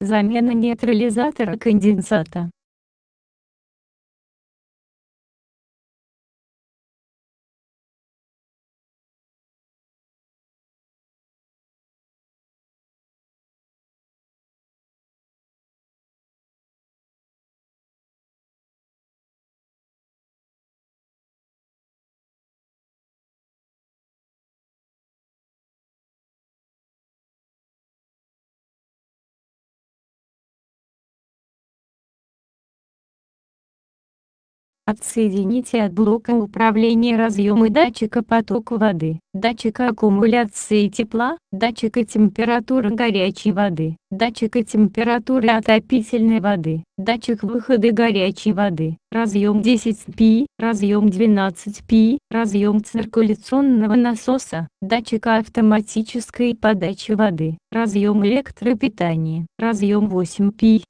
Замена нейтрализатора конденсата. Отсоедините от блока управления разъемы датчика потока воды, датчика аккумуляции тепла, датчика температуры горячей воды, датчика температуры отопительной воды, датчик выхода горячей воды, разъем 10π, разъем 12π, разъем циркуляционного насоса, датчика автоматической подачи воды, разъем электропитания, разъем 8π.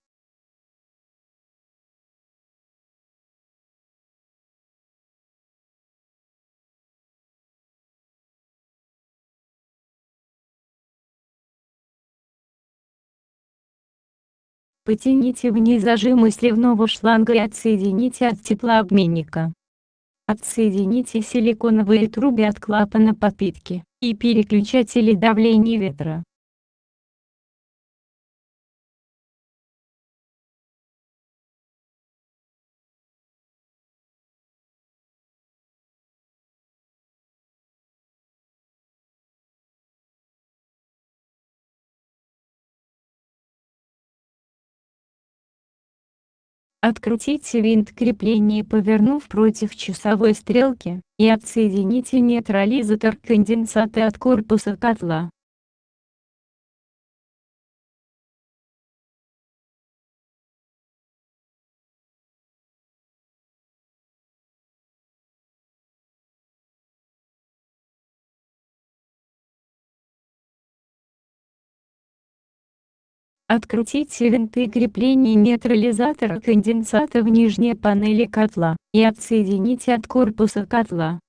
Потяните вниз зажимы сливного шланга и отсоедините от теплообменника. Отсоедините силиконовые трубы от клапана подпитки и переключателей давления ветра. Открутите винт крепления, повернув против часовой стрелки, и отсоедините нейтрализатор конденсата от корпуса котла. Открутите винты крепления нейтрализатора конденсата в нижней панели котла, и отсоедините от корпуса котла.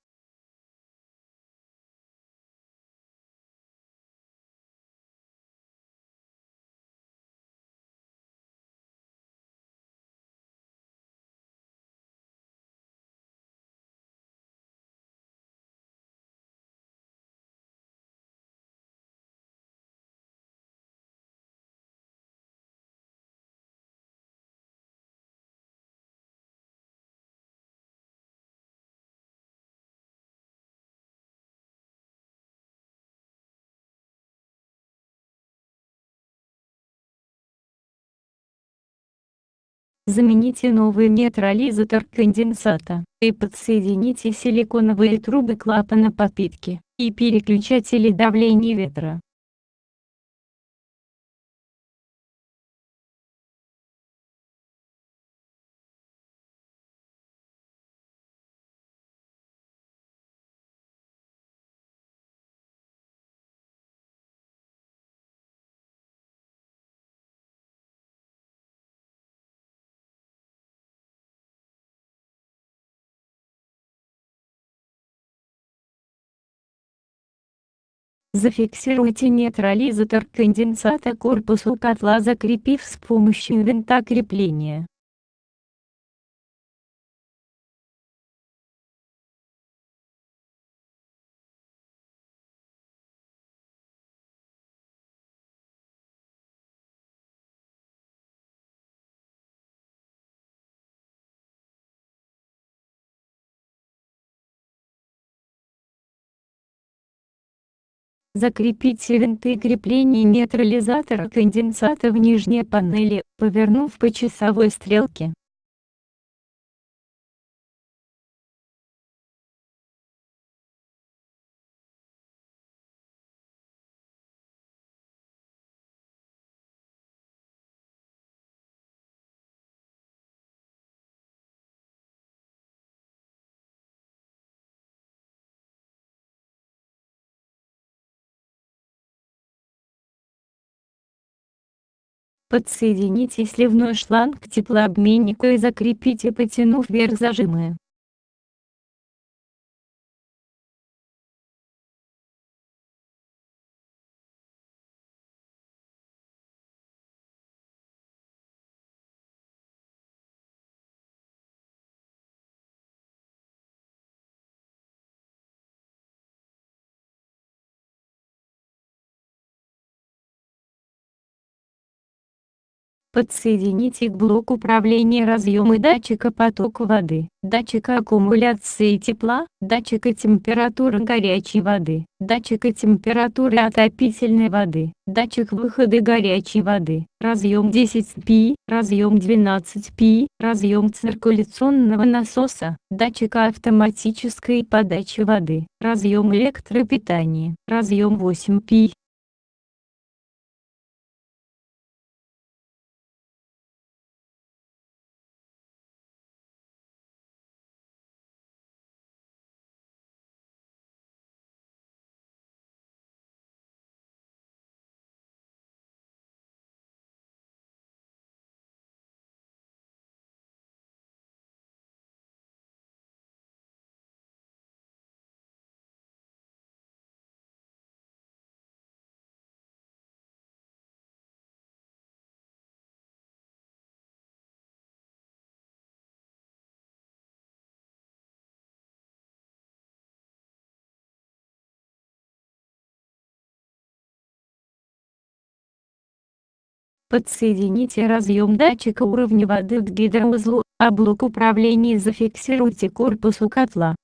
Замените новый нейтрализатор конденсата и подсоедините силиконовые трубы клапана подпитки и переключатели давления ветра. Зафиксируйте нейтрализатор конденсата к корпусу котла, закрепив с помощью винта крепления. Закрепите винты крепления нейтрализатора конденсата в нижней панели, повернув по часовой стрелке. Подсоедините сливной шланг к теплообменнику и закрепите, потянув вверх зажимы. Подсоедините к блоку управления разъемы датчика потока воды, датчика аккумуляции тепла, датчика температуры горячей воды, датчика температуры отопительной воды, датчик выхода горячей воды, разъем 10π, разъем 12π, разъем циркуляционного насоса, датчика автоматической подачи воды, разъем электропитания, разъем 8π. Подсоедините разъем датчика уровня воды к гидроузлу, а блок управления зафиксируйте к корпусу котла.